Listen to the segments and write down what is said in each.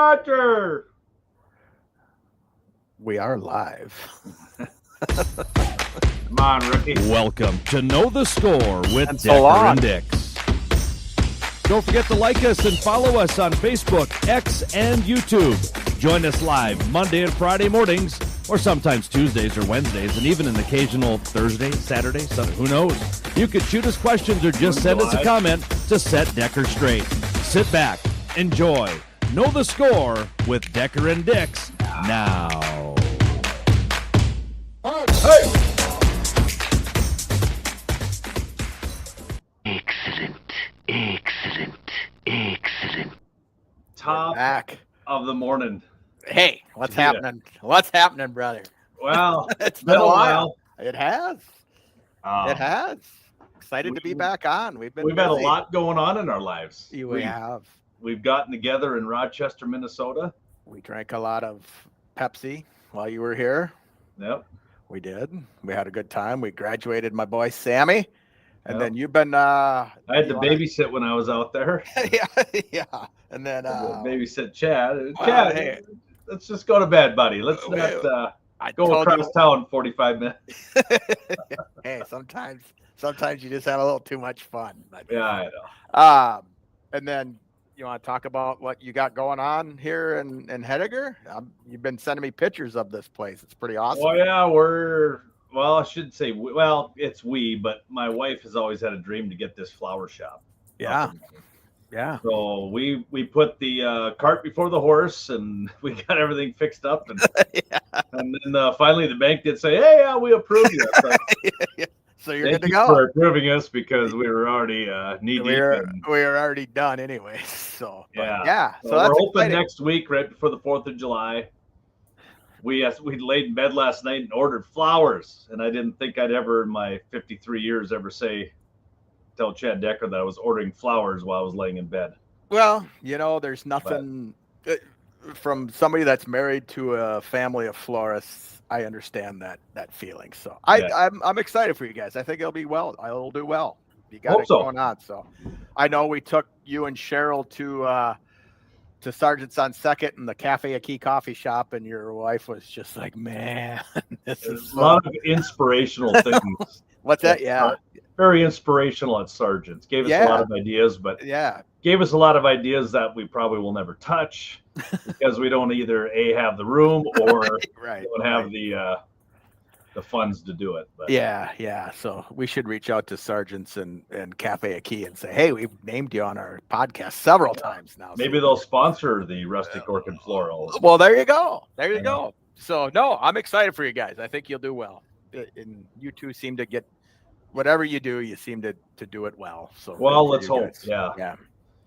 Roger. We are live. Come on, rookie. Welcome to Know the Score with And so Decker long. and Dix. Don't forget to like us and follow us on Facebook, X, and YouTube. Join us live Monday and Friday mornings, or sometimes Tuesdays or Wednesdays, and even an occasional Thursday, Saturday, Sunday. Who knows? You could shoot us questions or just send us a comment to set Decker straight. Sit back, enjoy, Know the Score with Decker and Dix now. Hey. Excellent. Top Back. of the morning. Hey, what's Yeah. happening? What's happening, brother? Well, It's been a while. It has. It has. Excited to be back on. We've We've had a lot going on in our lives. We have. We've gotten together in Rochester, Minnesota. We drank a lot of Pepsi while you were here. Yep. We did. We had a good time. We graduated my boy Sammy. And Yep. then you've been I had to babysit when I was out there. yeah. And then Babysit Chad. well, Chad, hey. let's just go to bed, buddy. Let's Well, not I go told across town 45 minutes. hey, sometimes you just have a little too much fun. But, Yeah, I know. And then you want to talk about what you got going on here in Heidegger? You've been sending me pictures of this place. It's pretty awesome. Well, yeah, I should say, it's but my wife has always had a dream to get this flower shop. Yeah. Yeah. So we put the cart before the horse, and we got everything fixed up, and and then finally the bank did say, "Hey, yeah, we approve you." It's like, So you're thank good to you go. for approving us because we were already knee deep. We were already done anyway. So Yeah. So So that's we're hoping exciting. next week, right before the 4th of July. We laid in bed last night and ordered flowers, and I didn't think I'd ever in my 53 years ever tell Chad Decker that I was ordering flowers while I was laying in bed. Well, there's nothing from somebody that's married to a family of florists. I understand that feeling. So I'm excited for you guys. I think it'll be well. I'll do well. You got Hope it so. going on. So I know we took you and Cheryl to Sergeant's on Second in the Cafe a Key coffee shop, and your wife was just like, "Man, this is A lot of inspirational things. what's that?" Yeah, Very inspirational at Sargent's. Gave us a lot of ideas, but yeah. gave us a lot of ideas that we probably will never touch because we don't either have the room or Right. don't have the funds to do it. But Yeah. So we should reach out to Sergeants and Cafe a Key and say, "Hey, we've named you on our podcast several times now." maybe they'll sponsor the Rustic Orchid Florals. Well, there you go. There you go. So no, I'm excited for you guys. I think you'll do well. And you two seem to get whatever you do, you seem to do it well. So Well, good for let's you hope. guys. Yeah. Yeah.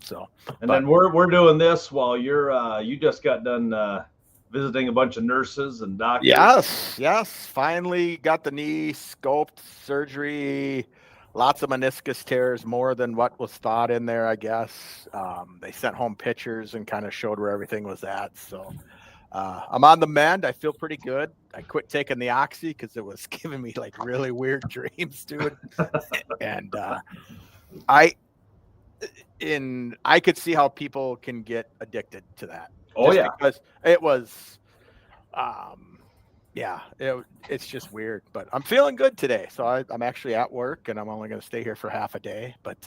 So And then we're doing this while you just got done visiting a bunch of nurses and doctors. Yes. Finally got the knee scoped, surgery, lots of meniscus tears, more than what was thought in there, I guess. They sent home pictures and kind of showed where everything was at. So I'm on the mend. I feel pretty good. I quit taking the Oxy because it was giving me like really weird dreams, dude. And I could see how people can get addicted to that. Oh, Just yeah. because it was it's just weird, but I'm feeling good today. So I'm actually at work, and I'm only going to stay here for half a day, but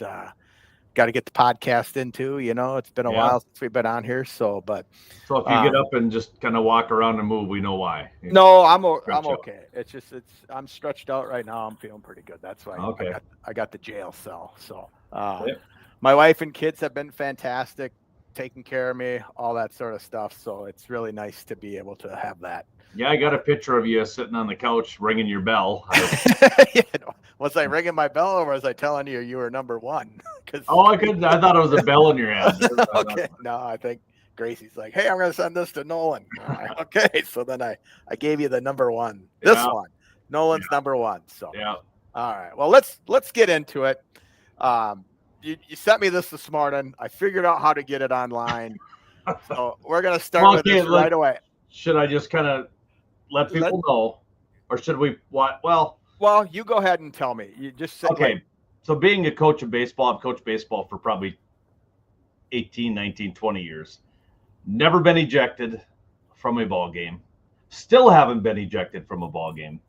got to get the podcast in too. It's been a while since we've been on here. So if you get up and just kind of walk around and move, we know why. No, I'm Stretch out. okay. I'm stretched out right now. I'm feeling pretty good. That's why Okay. I got the jail cell. So Yep. my wife and kids have been fantastic, taking care of me, all that sort of stuff. So it's really nice to be able to have that. Yeah, I got a picture of you sitting on the couch ringing your bell. Was I ringing my bell, or was I telling you were number one? I thought it was a bell in your hand. Okay. No, I think Gracie's like, "Hey, I'm going to send this to Nolan." Okay. So then I gave you the number one. This one, Nolan's number one. So Yeah. all right. Well, let's get into it. You sent me this morning. I figured out how to get it online. So we're going to start with this right away. Should I just kind of let people know, or should we what? Well, you go ahead and tell me. You just say, okay. So being a coach of baseball, I've coached baseball for probably 18, 19, 20 years. never been ejected from a ball game. Still haven't been ejected from a ball game.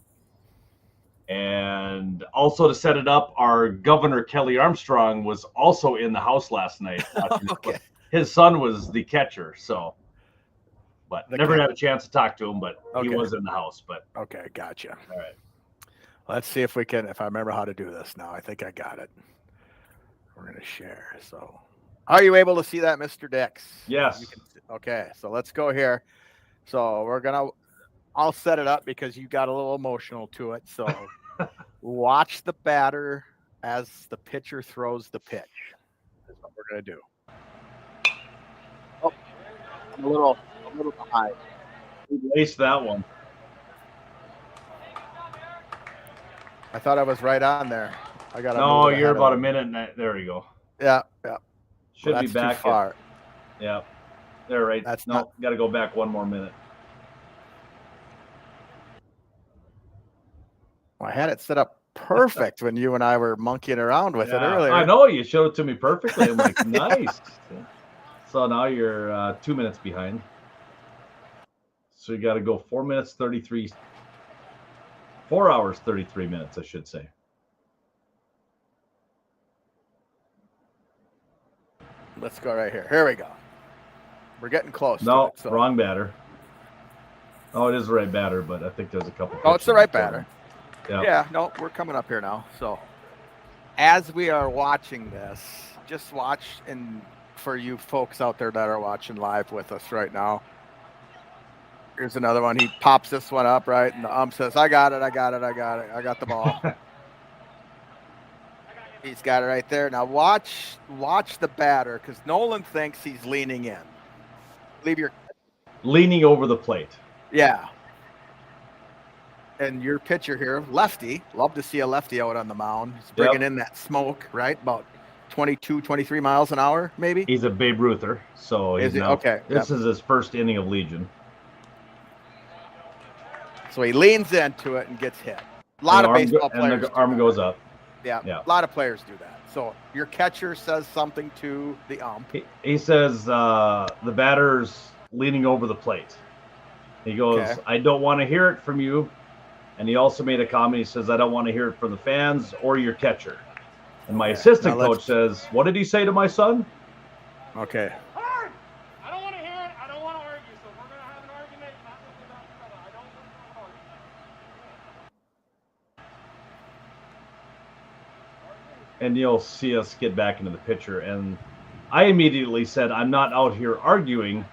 And also to set it up, our governor, Kelly Armstrong, was also in the house last night. Okay. His son was the catcher, so. But The never catcher. had a chance to talk to him, but Okay. he was in the house. But Okay, gotcha. all right. Let's see if I remember how to do this now. I think I got it. We're going to share. So, are you able to see that, Mr. Dix? Yes. Okay, so let's go here. So I'll set it up because you got a little emotional to it. So watch the batter as the pitcher throws the pitch. That's what we're going to do. Oh, I'm a little behind. We laced that one. I thought I was right on there. I got. No, you're about a minute. There we go. Yeah. Should Well, be that's back. too far. Yeah. There, right. That's no, not- got to go back one more minute. I had it set up perfect when you and I were monkeying around with it Yeah, earlier. I know you showed it to me perfectly. I'm like, nice. So now you're 2 minutes behind. So you got to go 4 minutes 33. 4 hours 33 minutes, I should say. Let's go right here. Here we go. We're getting close. No, to it, so. wrong batter. Oh, it is the right batter, but I think there's a couple. Oh, it's the pitches right before batter. that. Yeah, no, we're coming up here now. So, as we are watching this, just watch, and for you folks out there that are watching live with us right now, here's another one. He pops this one up, right? And the ump says, I got it. I got the ball. He's got it right there. Now watch the batter, because Nolan thinks he's leaning in. Leave your Leaning over the plate. Yeah. And your pitcher here, lefty, love to see a lefty out on the mound. He's bringing in that smoke, right? About 22, 23 miles an hour, maybe? He's a Babe Ruther, so Is he's he? now, Okay. This is his first inning of Legion. So he leans into it and gets hit. A lot of baseball players. And the do arm that. goes up. Yeah, Yeah. a lot of players do that. So your catcher says something to the ump. He says the batter's leaning over the plate. He goes, Okay. I don't want to hear it from you. And he also made a comment. He says, I don't want to hear it from the fans or your catcher. And my assistant Now coach says, what did he say to my son? Okay. Hard! I don't want to hear it. I don't want to argue. So we're going to have an argument. Not with each other. I don't want to argue. And you'll see us get back into the picture. And I immediately said, I'm not out here arguing.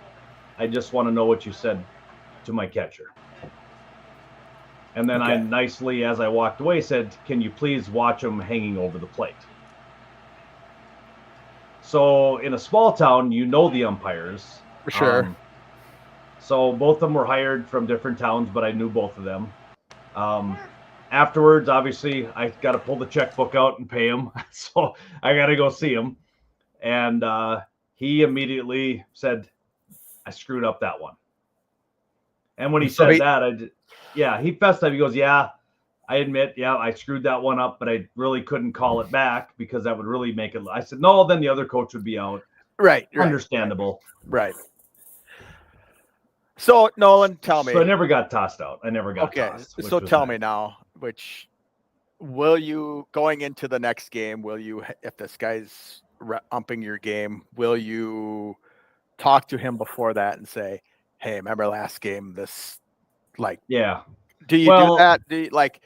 I just want to know what you said to my catcher. And then I Okay. nicely, as I walked away, said, can you please watch him hanging over the plate? So in a small town, you know the umpires. For sure. So both of them were hired from different towns, but I knew both of them. Afterwards, obviously, I got to pull the checkbook out and pay him. So I got to go see him. And he immediately said, I screwed up that one. And when he So said he- that, he fessed up. He goes, yeah, I admit, I screwed that one up, but I really couldn't call it back because that would really make it. I said, no, then the other coach would be out. Right. Understandable. Right. So, Nolan, tell me. So I never got tossed out. I never got Okay. tossed. which So was tell nice. me now, will you, going into the next game, if this guy's umping your game, will you talk to him before that and say, hey, remember last game, this, Yeah. do you Well- do that?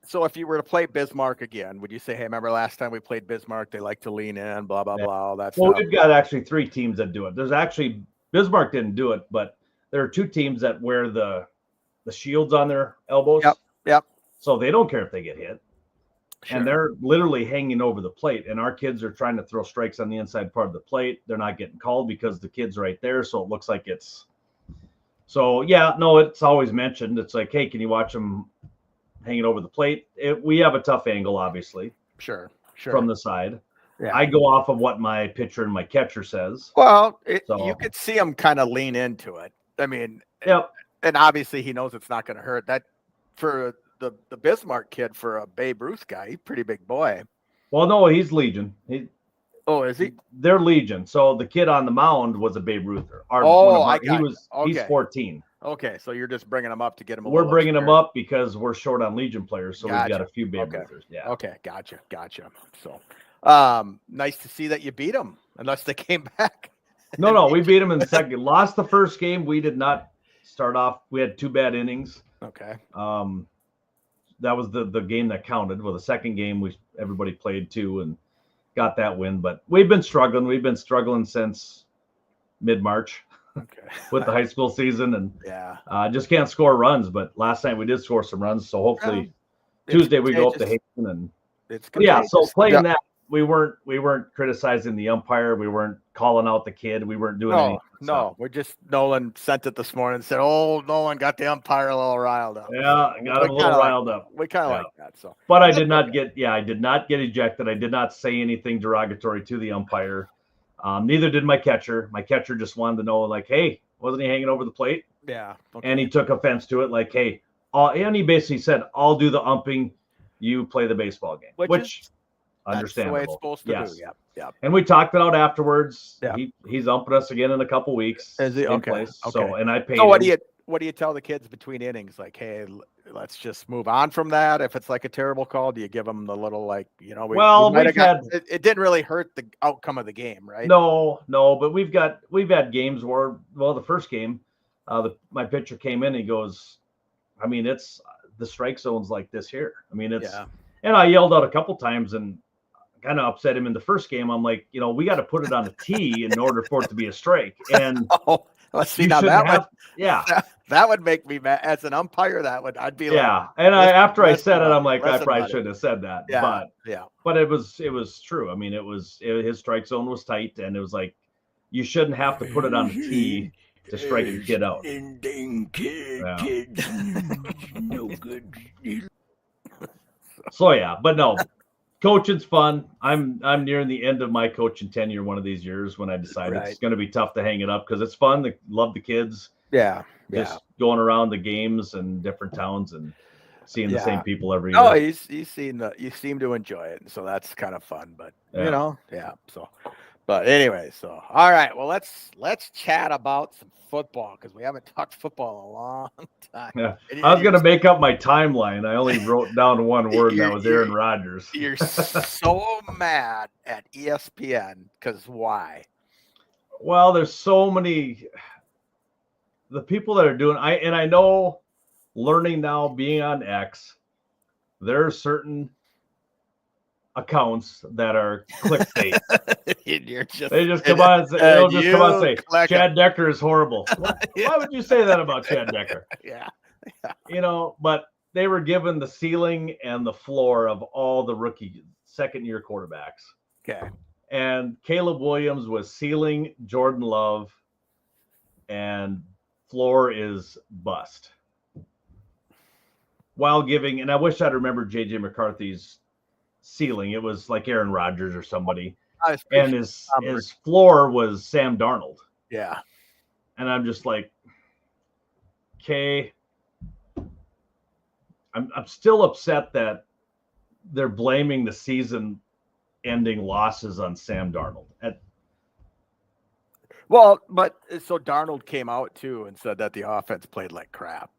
So if you were to play Bismarck again, would you say, hey, remember last time we played Bismarck, they like to lean in, blah, blah, Yeah. blah, all that Well, stuff. we've got actually 3 teams that do it. There's actually, Bismarck didn't do it, but there are 2 teams that wear the shields on their elbows. Yep. So they don't care if they get hit. Sure. And they're literally hanging over the plate. And our kids are trying to throw strikes on the inside part of the plate. They're not getting called because the kid's right there. So it looks like it's. So, it's always mentioned. It's like, hey, can you watch them hanging over the plate? We have a tough angle, obviously, Sure. from the side. Yeah. I go off of what my pitcher and my catcher says. Well, So- you could see him kind of lean into it. I mean, Yep. and obviously he knows it's not going to hurt. That for the Bismarck kid, for a Babe Ruth guy, he's a pretty big boy. Well, no, he's Legion. Oh, is he? They're Legion. So the kid on the mound was a Babe Ruther. He's Okay. 14. Okay, so you're just bringing him up to get him. We're bringing him up because we're short on Legion players, so we've got Gotcha. a few Babe Okay. Ruthers. Yeah. Okay, gotcha. So, nice to see that you beat them, unless they came back. No, we beat them in the second. Lost the first game. We did not start off. We had 2 bad innings. Okay. That was the game that counted. Well, the second game everybody played 2 and got that win. But we've been struggling. We've been struggling since mid-March. Okay. With the high school season, and just can't score runs. But last night we did score some runs, so hopefully Tuesday we go up to Hazen and So playing that, we weren't criticizing the umpire, we weren't calling out the kid, we weren't doing anything. No, we're just Nolan sent it this morning and said, "Oh, Nolan got the umpire a little riled up." Yeah, got him a little riled up. We kind of like that. So, but I did not get ejected. I did not say anything derogatory to the umpire. Neither did my catcher. My catcher just wanted to know, like, hey, wasn't he hanging over the plate? Yeah. Okay. And he took offense to it, like, hey, and he basically said, I'll do the umping, you play the baseball game, which understandable. That's the way it's supposed to do. Yeah. And we talked it out afterwards. Yeah. He's umping us again in a couple weeks. Is he? Okay. Okay. So, and I paid So him. what do you tell the kids between innings? Like, hey, let's just move on from that. If it's like a terrible call, do you give them the little, like, it didn't really hurt the outcome of the game, right? No, but we've had games where, the first game, my pitcher came in and he goes, I mean, it's the strike zone's like this here. I mean, and I yelled out a couple times and kind of upset him in the first game. I'm like, we got to put it on the tee in order for it to be a strike. And let's see, now that would make me mad as an umpire. I'd be like, and after I said it, I'm like, I probably shouldn't have said that. But it was true. I mean, his strike zone was tight, and it was like, you shouldn't have to put it on the tee to strike a kid out. No good. So but no, coaching's fun. I'm nearing the end of my coaching tenure one of these years when I decided it's going to be tough to hang it up because it's fun. I love the kids. Just going around the games and different towns and seeing the same people every year. Oh, you seem to enjoy it, so that's kind of fun. But So, but anyway, so all right. Well, let's chat about some football because we haven't talked football in a long time. Yeah. I was going to make up my timeline. I only wrote down one word, and that was Aaron Rodgers. You're so mad at ESPN because why? Well, there's so many. The people that are doing, I know, learning now, being on X, there are certain accounts that are clickbait. They just come on and say, Chad Decker is horrible. Why would you say that about Chad Decker? Yeah. But they were given the ceiling and the floor of all the rookie second-year quarterbacks. Okay. And Caleb Williams was ceiling Jordan Love, and floor is bust. While giving, and I wish I'd remember J.J. McCarthy's ceiling. It was like Aaron Rodgers or somebody. And his floor was Sam Darnold. Yeah. And I'm just like, okay. I'm still upset that they're blaming the season-ending losses on Sam Darnold. But so Darnold came out too and said that the offense played like crap.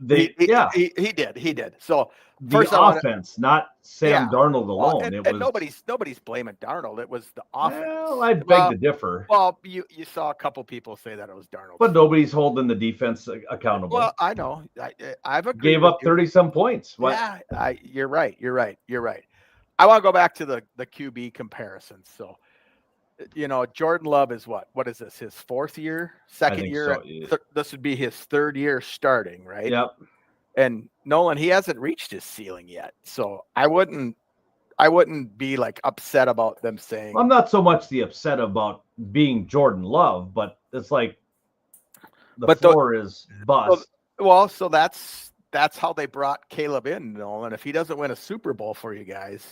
He did. So first offense, not Sam Darnold alone. And nobody's blaming Darnold. It was the offense. Well, I beg to differ. Well, you saw a couple people say that it was Darnold, but nobody's holding the defense accountable. Well, I know. I've agreed. Gave up 30-some points. What? Yeah, you're right. I want to go back to the QB comparisons. So, Jordan Love is what? What is this? His fourth year, second year? So, yeah. This would be his third year starting, right? Yep. And Nolan, he hasn't reached his ceiling yet. So I wouldn't be like upset about them saying. I'm not so much the upset about being Jordan Love, but it's like the floor is bust. So that's how they brought Caleb in, Nolan. If he doesn't win a Super Bowl for you guys,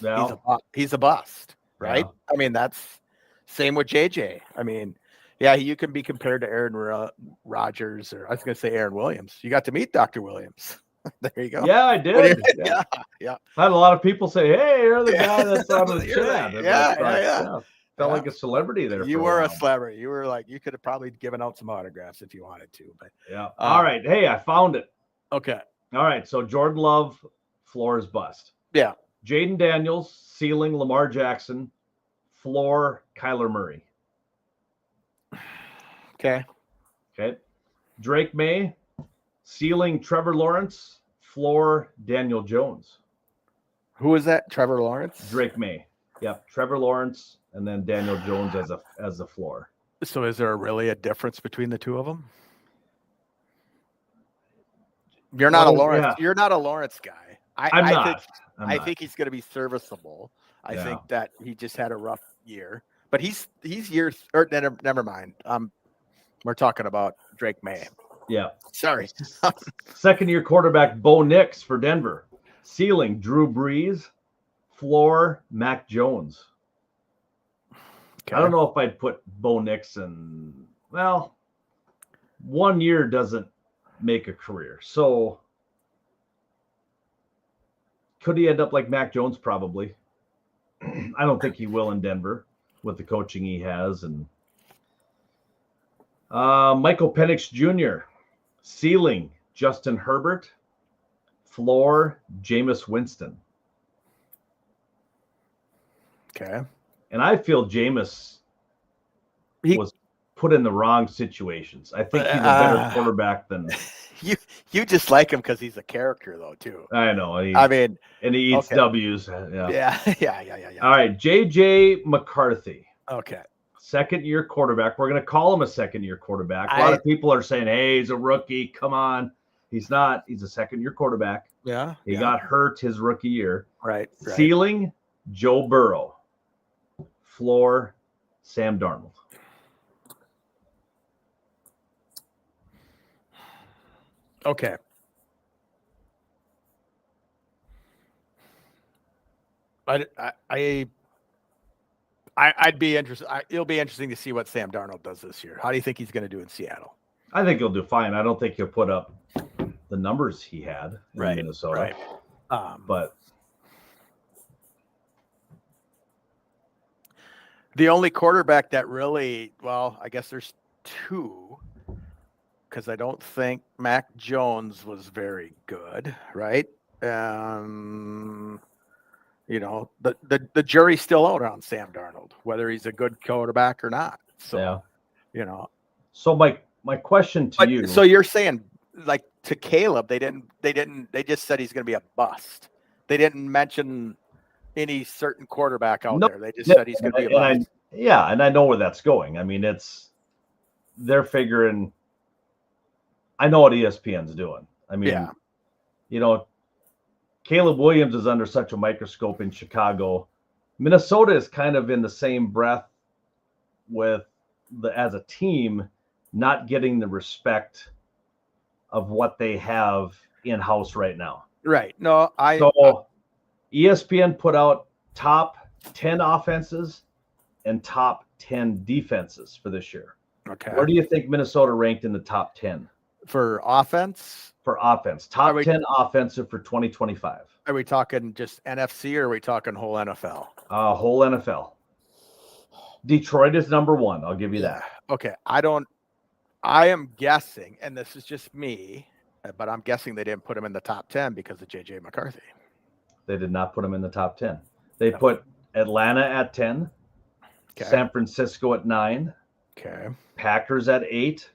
he's a bust, right? Yeah. I mean, that's same with JJ. I mean, you can be compared to Aaron Rodgers, or I was going to say Aaron Williams. You got to meet Dr. Williams. There you go. Yeah, I did. Yeah. I had a lot of people say, "Hey, you're the guy that's on the chat." Yeah. Felt Yeah. like a celebrity there. You for were a while. celebrity. You were like, you could have probably given out some autographs if you wanted to. But Yeah. All right. Hey, I found it. okay. All right. So Jordan Love, floor is bust. Yeah. Jaden Daniels, ceiling Lamar Jackson, floor Kyler Murray. Okay. Okay. Drake May, ceiling Trevor Lawrence, floor Daniel Jones. Who is that? Trevor Lawrence? Drake May. Yep. Trevor Lawrence and then Daniel Jones as a floor. So is there really a difference between the two of them? You're not a Lawrence. Yeah. You're not a Lawrence guy. I'm not. I think he's going to be serviceable. I think that he just had a rough year, but he's years or never mind. We're talking about Drake May. Yeah. Sorry. Second year quarterback Bo Nix for Denver. Ceiling Drew Brees, floor Mac Jones. Okay. I don't know if I'd put Bo Nix in. Well, 1 year doesn't make a career. So could he end up like Mac Jones? Probably. I don't think he will in Denver with the coaching he has. And Michael Penix Jr., ceiling Justin Herbert, floor Jameis Winston. Okay. And I feel Jameis was put in the wrong situations. I think he's a better quarterback than you just like him because he's a character though too. I know. And he eats W's. Yeah. Yeah. All right, JJ McCarthy. Okay. Second year quarterback. We're going to call him a second year quarterback. A lot of people are saying, "Hey, he's a rookie. Come on." He's not. He's a second year quarterback. Yeah. He got hurt his rookie year. Right. Ceiling Joe Burrow. Floor Sam Darnold. Okay. I'd be interested. It'll be interesting to see what Sam Darnold does this year. How do you think he's going to do in Seattle? I think he'll do fine. I don't think he'll put up the numbers he had in Minnesota. Right. But the only quarterback that really, well, I guess there's two, because I don't think Mac Jones was very good, right? You know, the jury's still out on Sam Darnold, whether he's a good quarterback or not. So, you know. So my question to you. So you're saying, like, to Caleb, they just said he's going to be a bust. They didn't mention any certain quarterback out there. They just said he's going to be a bust. And I know where that's going. I mean, they're figuring. I know what ESPN's doing. I mean, you know, Caleb Williams is under such a microscope in Chicago. Minnesota is kind of in the same breath with as a team not getting the respect of what they have in-house right now. Right. No, ESPN put out top 10 offenses and top 10 defenses for this year. Okay. Where do you think Minnesota ranked in the top 10? For offense? For offense. Top 10 offensive for 2025. Are we talking just NFC or are we talking whole NFL? Whole NFL. Detroit is number one. I'll give you that. Okay. I am guessing, and this is just me, but I'm guessing they didn't put him in the top 10 because of JJ McCarthy. They did not put him in the top 10. They put Atlanta at 10, San Francisco at 9, Packers at 8.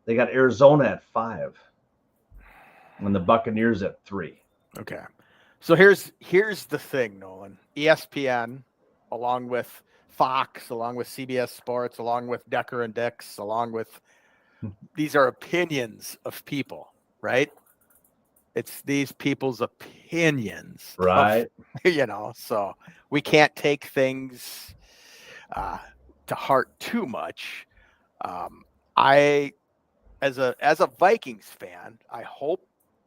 They got Arizona at 5, and the Buccaneers at 3. Okay. So here's the thing, Nolan. ESPN, along with Fox, along with CBS Sports, along with Decker and Dix, along with these are opinions of people, right? It's these people's opinions, right? You know, so we can't take things to heart too much. As a Vikings fan, I hope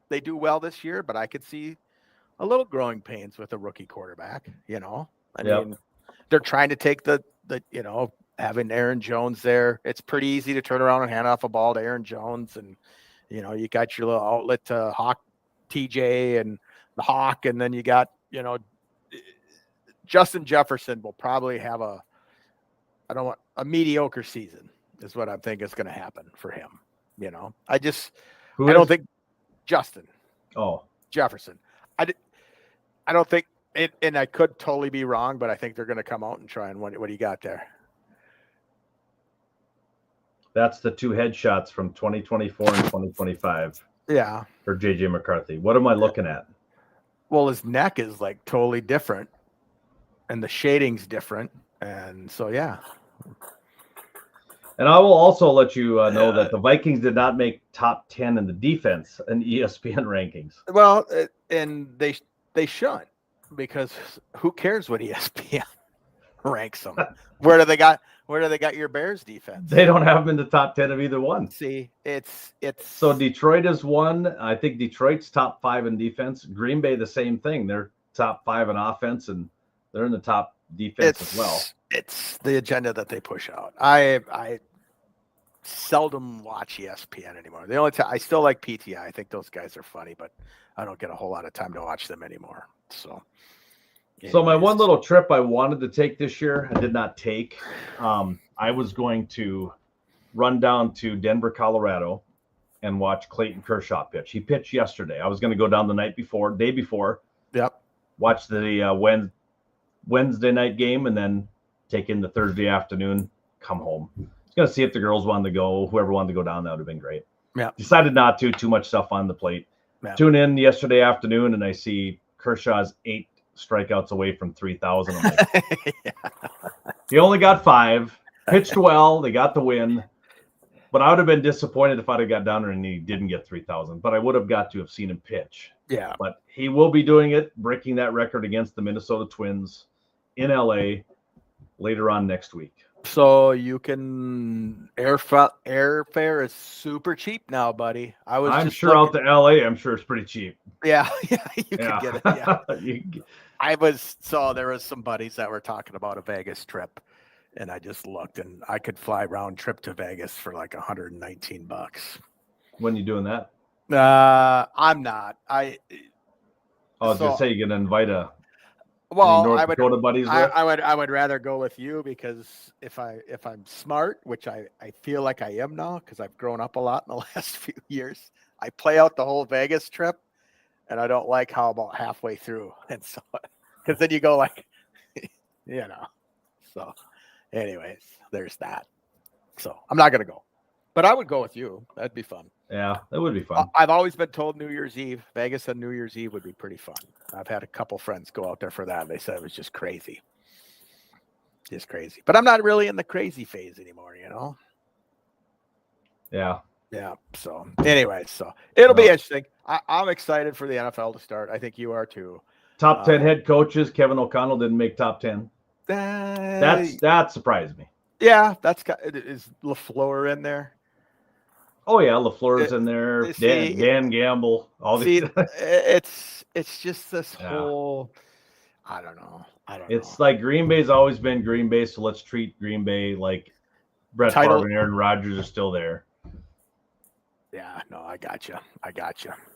they do well this year, but I could see a little growing pains with a rookie quarterback. You know, I mean, they're trying to take the you know, having Aaron Jones there. It's pretty easy to turn around and hand off a ball to Aaron Jones, and you know, you got your little outlet to Hawk TJ and the Hawk, and then you got, you know, Justin Jefferson will probably have a mediocre season is what I think is going to happen for him. You know, I don't think Justin Oh, Jefferson. I don't think it, and I could totally be wrong, but I think they're going to come out and try and what do you got there? that's the 2 headshots from 2024 and 2025 Yeah. for JJ McCarthy. What am I looking at? Well, his neck is like totally different and the shading's different. And so, yeah. And I will also let you know that the Vikings did not make top 10 in the defense in ESPN rankings. Well, and they shouldn't, because who cares what ESPN ranks them? Where do they got your Bears defense? They don't have them in the top 10 of either one. See, it's So Detroit is one. I think Detroit's top 5 in defense. Green Bay, the same thing. They're top 5 in offense, and they're in the top defense as well. It's the agenda that they push out. I seldom watch ESPN anymore. The only time I still like PTI. I think those guys are funny, but I don't get a whole lot of time to watch them anymore. So my one little trip I wanted to take this year, I did not take. I was going to run down to Denver, Colorado, and watch Clayton Kershaw pitch. He pitched yesterday. I was going to go down the day before. Yep. Watch the Wednesday night game, and then take in the Thursday afternoon, come home. I was going to see if the girls wanted to go. Whoever wanted to go down, that would have been great. Yeah. Decided not to. Too much stuff on the plate. Yeah. Tune in yesterday afternoon, and I see Kershaw's 8 strikeouts away from 3,000. I'm like, he only got 5. Pitched well. They got the win. But I would have been disappointed if I'd have got down there and he didn't get 3,000. But I would have got to have seen him pitch. Yeah. But he will be doing it, breaking that record against the Minnesota Twins in LA later on next week. So you can airfare is super cheap now, buddy. I'm sure out to LA, I'm sure it's pretty cheap. Yeah, you can get it. Yeah. There was some buddies that were talking about a Vegas trip, and I just looked, and I could fly round trip to Vegas for like $119. When you doing that? I'm not. I was gonna say you're gonna invite any North Dakota buddies there? I would rather go with you, because if I'm smart, which I feel like I am now, because I've grown up a lot in the last few years, I play out the whole Vegas trip, and I don't like how about halfway through, and so because then you go like, So, anyways, there's that. So I'm not gonna go, but I would go with you. That'd be fun. Yeah, that would be fun. I've always been told New Year's Eve, Vegas on New Year's Eve would be pretty fun. I've had a couple friends go out there for that, and they said it was just crazy. Just crazy. But I'm not really in the crazy phase anymore, Yeah. Yeah. So anyways, it'll be interesting. I'm excited for the NFL to start. I think you are too. Top 10 head coaches. Kevin O'Connell didn't make top 10. That surprised me. Yeah, is LaFleur in there? Oh yeah, LaFleur's in there. Dan Gamble. All these. It's just this whole. I don't know. It's like Green Bay's always been Green Bay, so let's treat Green Bay like Brett Favre and Aaron Rodgers are still there. Yeah, no, I gotcha.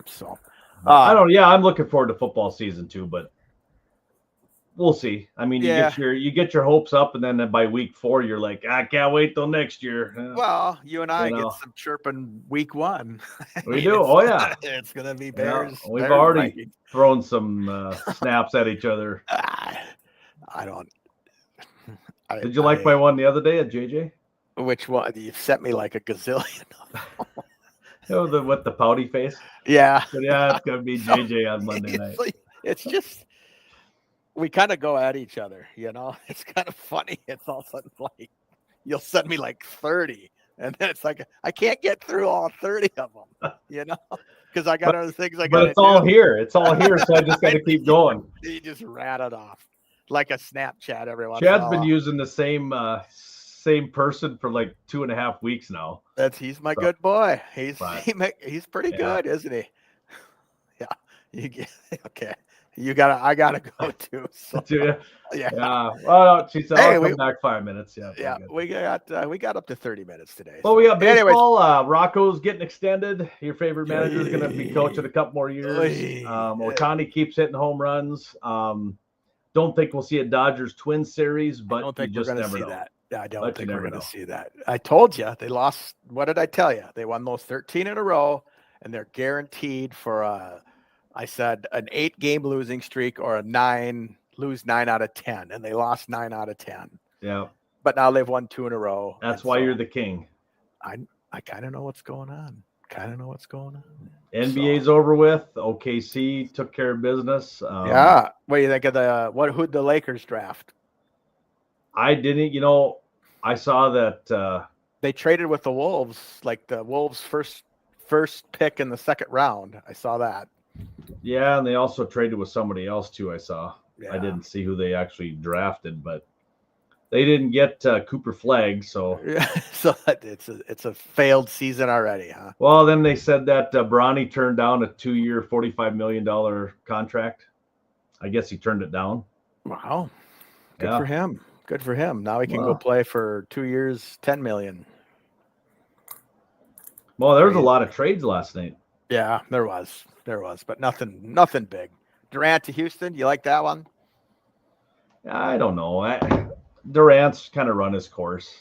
So, I'm looking forward to football season too, but we'll see. I mean, you get your hopes up, and then by week 4, you're like, I can't wait till next year. Well, you and I get some chirping week 1. We do. Oh yeah, it's gonna be Bears. We've Bears already Vikings. thrown some snaps at each other. I don't. Did you like my one the other day at JJ? Which one? You sent me like a gazillion. With the pouty face. Yeah. But yeah, it's gonna be JJ on Monday night. It's just we kind of go at each other, It's kind of funny. It's all of a sudden like you'll send me like 30, and then it's like I can't get through all 30 of them, because I got other things I got. But it's all here. It's all here, so I just got to keep going. You just rat it off like a Snapchat every once. Chad's been using the same person for like 2.5 weeks now. He's my good boy. He's pretty good, isn't he? Yeah. Okay. I gotta go too. So, yeah. Well, she said, I'll come back 5 minutes. Yeah. We got up to 30 minutes today. Well, we got baseball. Rocco's getting extended. Your favorite manager is going to be coaching a couple more years. Otani keeps hitting home runs. Don't think we'll see a Dodgers Twin series, I but don't think you we're just going to never see know. that. I don't But you think we're never going know. to see that. I told you they lost. What did I tell you? They won those 13 in a row, and they're guaranteed for I said an 8-game losing streak or lose 9 out of 10, and they lost 9 out of 10. Yeah, But now they've won 2 in a row. that's and why so you're the king. I kind of know what's going on. NBA's over with. OKC took care of business. Yeah. What do you think of who'd the Lakers draft? I didn't. I saw that. They traded with the Wolves, like the Wolves' first pick in the second round. I saw that. Yeah, and they also traded with somebody else too. I saw. Yeah. I didn't see who they actually drafted, but they didn't get Cooper Flagg. So, Yeah, so it's a failed season already, huh? well, then they said that Bronny turned down a 2-year, $45 million contract. I guess he turned it down. Wow. Good Yeah. for him. Good for him. Now he can go Well. play for 2 years, $10 million. Well, there was a lot of trades last night. Yeah, there was, but nothing big. Durant to Houston. You like that one? I don't know. Durant's kind of run his course.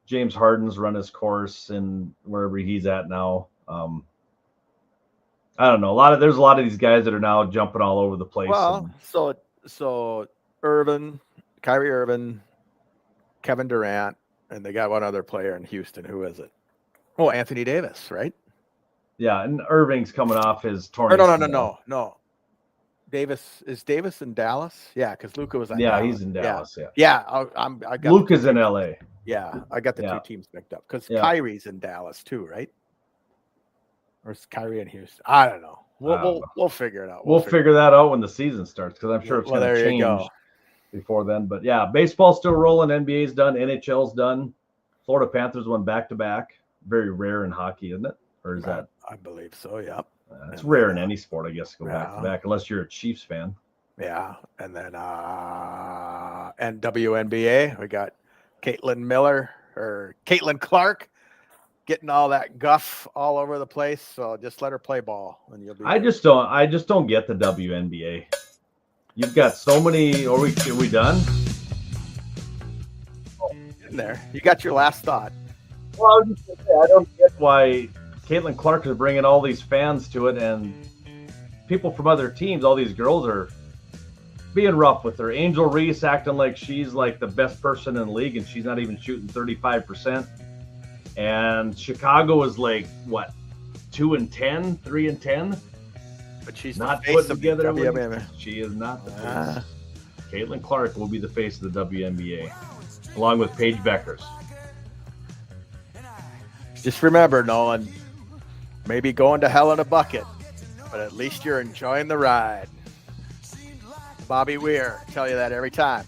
James Harden's run his course, and wherever he's at now. I don't know. There's a lot of these guys that are now jumping all over the place. Well, so Irvin, Kyrie Irving, Kevin Durant, and they got one other player in Houston. Who is it? Oh, Anthony Davis, right? Yeah, and Irving's coming off his torn. Or no. Davis in Dallas. Yeah, because Luka was on. Yeah, Dallas. he's in Dallas. Yeah. Yeah, I got Luka's in LA. Yeah, I got the Yeah. two teams mixed up because Yeah. Kyrie's in Dallas too, right? Or is Kyrie in Houston? I don't know. We'll figure it out. We'll figure that out when the season starts because I'm sure it's Well, going to there you change go. before then. But yeah, baseball's still rolling. NBA's done. NHL's done. Florida Panthers won back-to-back. Very rare in hockey, isn't it? Or is that? I believe so. Yeah. It's And rare then, in any sport, I guess, to go yeah. back-to-back, unless you're a Chiefs fan. Yeah, and then and WNBA, we got Caitlin Clark getting all that guff all over the place. So just let her play ball, and you'll be. I just don't get the WNBA. You've got so many. Are we done? in there. You got your last thought. Well, I was just gonna say, I don't get why Caitlin Clark is bringing all these fans to it, and people from other teams. All these girls are being rough with her. Angel Reese acting like she's like the best person in the league, and she's not even shooting 35%. And Chicago is like what, 2-10, 3-10. But she's Not the face put of together. the WNBA. She is not the face. Ah. Caitlin Clark will be the face of the WNBA, along with Paige Beckers. Just remember, Nolan, maybe going to hell in a bucket, but at least you're enjoying the ride. Bobby Weir, tell you that every time.